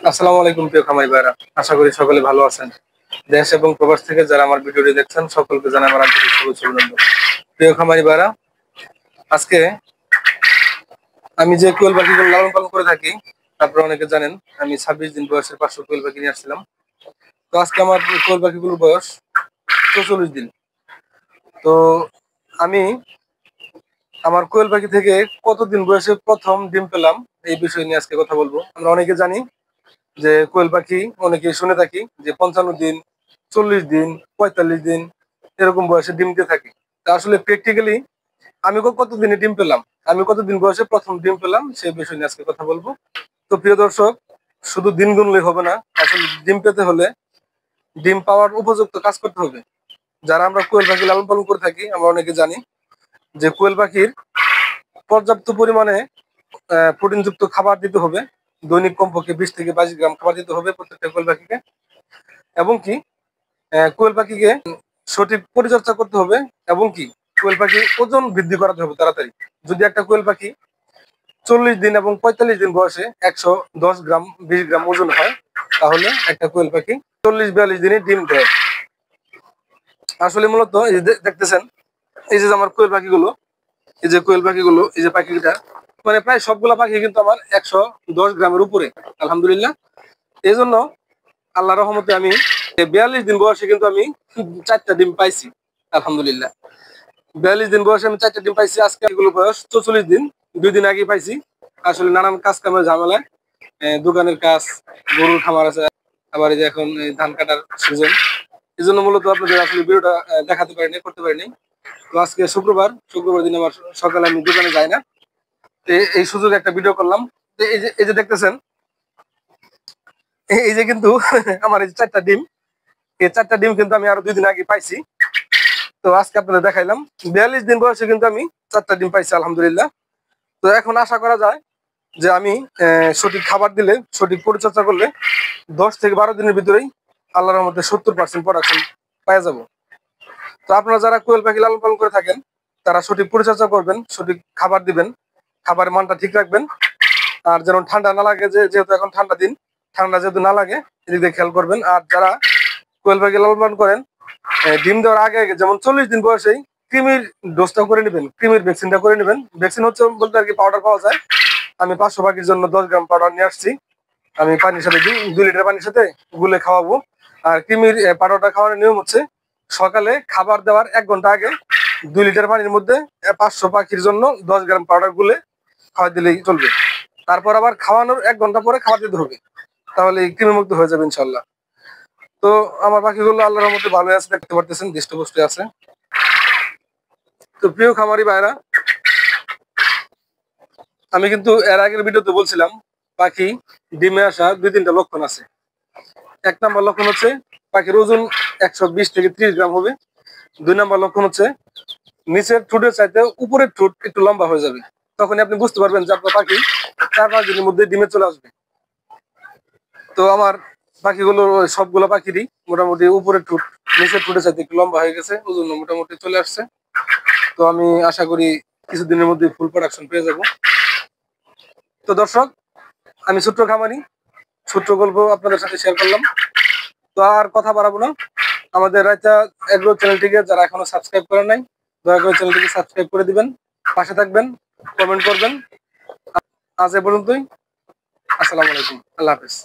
আসসালামু আলাইকুম প্রিয় খামারি ভাইরা, আশা করি সকলে ভালো আছেন। দেশ এবং প্রবাস থেকে যারা আমার ভিডিওটি দেখছেন সকলকে জানাই আমার আন্তরিক শুভেচ্ছা অভিনন্দন। প্রিয় খামারি ভাইরা, আজকে আমি যে কোয়েল পাখিগুলো লালন পালন করে থাকি, আপনারা অনেকে জানেন আমি 26 দিন বয়সের 500 কোয়েল পাখি নিয়ে আসছিলাম। তো আজকে আমার কোয়েল পাখিগুলোর বয়স 44 দিন। তো আমি আমার কোয়েল পাখি থেকে কতদিন বয়সে প্রথম ডিম পেলাম এই বিষয় নিয়ে আজকে কথা বলবো। আমরা অনেকে জানি যে কোয়েল পাখি অনেকে শুনে থাকি যে 55 দিন, 40 দিন, 45 দিন এরকম বয়সে ডিম দিয়ে থাকে। তা আসলে প্র্যাকটিক্যালি আমি কতদিনে ডিম পেলাম, আমি কতদিন বয়সে প্রথম ডিম পেলাম সেই বিষয় নিয়ে আজকে কথা বলবো। তো প্রিয় দর্শক, শুধু দিন গুনলেই হবে না, আসলে ডিম পেতে হলে ডিম পাওয়ার উপযুক্ত কাজ করতে হবে। যারা আমরা কোয়েল পাখি লালন পালন করে থাকি আমরা অনেকে জানি যে কোয়েল পাখির পর্যাপ্ত পরিমাণে প্রোটিনযুক্ত খাবার দিতে হবে। দৈনিক কমপক্ষে 20 থেকে 22 গ্রাম খাবার দিতে হবে প্রত্যেকটা কোয়েল পাখিকে। এবং কি কোয়েল পাখিকে সঠিক পরিচর্যা করতে হবে। এবং কি কোয়েল পাখির ওজন বৃদ্ধি করাতে হবে তাড়াতাড়ি। যদি একটা কোয়েল পাখি 40 দিন এবং 45 দিন বয়সে 110 গ্রাম 20 গ্রাম ওজন হয়, তাহলে একটা কোয়েল পাখি 40-42 দিনে ডিম দেয়। আসলে মূলত এই যে দেখতেছেন, এই যে আমার কোয়েল পাখিগুলো, এই যে কোয়েল পাখিগুলো, এই যে পাখিটা মানে প্রায় সবগুলা পাখি কিন্তু আমার 110 গ্রামের উপরে, আলহামদুলিল্লাহ। এই জন্য আল্লাহ রহমতে আমি 42 দিন বয়সে কিন্তু আমি 4টা ডিম পাইছি, আলহামদুলিল্লাহ। 42 দিন বয়সে আমি 4টা ডিম পাইছি। আজকে এগুলো বয়স 44 দিন, 2 দিন আগে পাইছি। আসলে নানান কাজ কামের ঝামেলায় দোকানের কাজ, গরুর খামার আছে, আবার এই যে এখন ধান কাটার সিজন, এই জন্য মূলত আপনাদের আসলে ভিডিওটা দেখাতে পারিনি, করতে পারিনি। তো আজকে শুক্রবার দিন আমার সকালে আমি দোকানে যাই না, এই সুযোগে একটা ভিডিও করলাম। তো এই যে দেখতেছেন, এই যে কিন্তু আমার এই 4টা ডিম, এই 4টা ডিম কিন্তু আমি আরো 2 দিন আগে পাইছি। তো আজকে আপনাদের দেখাইলাম 42 দিন বয়সে কিন্তু আমি 4টা ডিম পাইছি, আলহামদুলিল্লাহ। তো এখন আশা করা যায় যে আমি সঠিক খাবার দিলে, সঠিক পরিচর্যা করলে 10 থেকে 12 দিনের ভিতরেই আল্লাহর রহমতে 70% প্রোডাকশন পাওয়া যাব। তো আপনারা যারা কোয়েল পাখি লালন পালন করে থাকেন তারা সঠিক পরিচর্যা করবেন, সঠিক খাবার দিবেন, খাবারের মানটা ঠিক রাখবেন। আর যেন ঠান্ডা না লাগে, যেহেতু এখন ঠান্ডা দিন, ঠান্ডা যেহেতু না লাগে এদিকে খেয়াল করবেন। আর যারা কোয়েল পাখি লালন পালন করেন, ডিম দেওয়ার আগে আগে যেমন 40 দিন বয়সেই কৃমির ডোজটা করে নেবেন, কৃমির ভ্যাকসিনটা করে নেবেন। ভ্যাকসিন হচ্ছে বলতে আর কি পাউডার পাওয়া যায়। আমি 500 পাখির জন্য 10 গ্রাম পাউডার নিয়ে আসছি। আমি পানির সাথে 2 লিটার পানির সাথে গুলে খাওয়াবো। আর কৃমির পাউডারটা খাওয়ানোর নিয়ম হচ্ছে সকালে খাবার দেওয়ার 1 ঘন্টা আগে 2 লিটার পানির মধ্যে 500 পাখির জন্য 10 গ্রাম পাউডার গুলে খাওয়া দিলেই চলবে। তারপর আবার খাওয়ানোর 1 ঘন্টা পরে খাবার দিতে হবে, তাহলে কৃমিমুক্ত হয়ে যাবে ইনশাল্লাহ। তো আমার পাখিগুলো আল্লাহর রহমতে ভালো আছে, দেখতে পারতেছেন দৃষ্টপুষ্ট আছে। তো প্রিয় খামারি ভাইরা, আমি কিন্তু এর আগের ভিডিওতে বলছিলাম পাখি ডিমে আসা 2-3টা লক্ষণ আছে। 1 নম্বর লক্ষণ হচ্ছে পাখির ওজন 120 থেকে 30 গ্রাম হবে। 2 নম্বর লক্ষণ হচ্ছে নিচের ঠোঁটের চাইতে উপরের ঠোঁট একটু লম্বা হয়ে যাবে। তখন আপনি বুঝতে পারবেন যে আপনার পাখি 4-5 দিনের মধ্যে ডিমে চলে আসবে। তো আমার পাখিগুলো সবগুলো পাখিরই মোটামুটি উপরের ঠোঁট নিচের ঠোঁটের চাইতে একটু লম্বা হয়ে গেছে, ওজন মোটামুটি চলে আসছে। তো আমি আশা করি কিছুদিনের মধ্যে ফুল প্রোডাকশন পেয়ে যাব। তো দর্শক, আমি ছোট্ট খামারি, ছোট্ট গল্প আপনাদের সাথে শেয়ার করলাম। তো আর কথা বাড়াবো না, আমাদের রায়তা এগ্রো চ্যানেলটিকে যারা এখনো সাবস্ক্রাইব করেন নাই, দয়া করে চ্যানেলটিকে সাবস্ক্রাইব করে দিবেন, পাশে থাকবেন, কমেন্ট করবেন। আজ এ পর্যন্তই। আসসালামু আলাইকুম, আল্লাহ হাফেজ।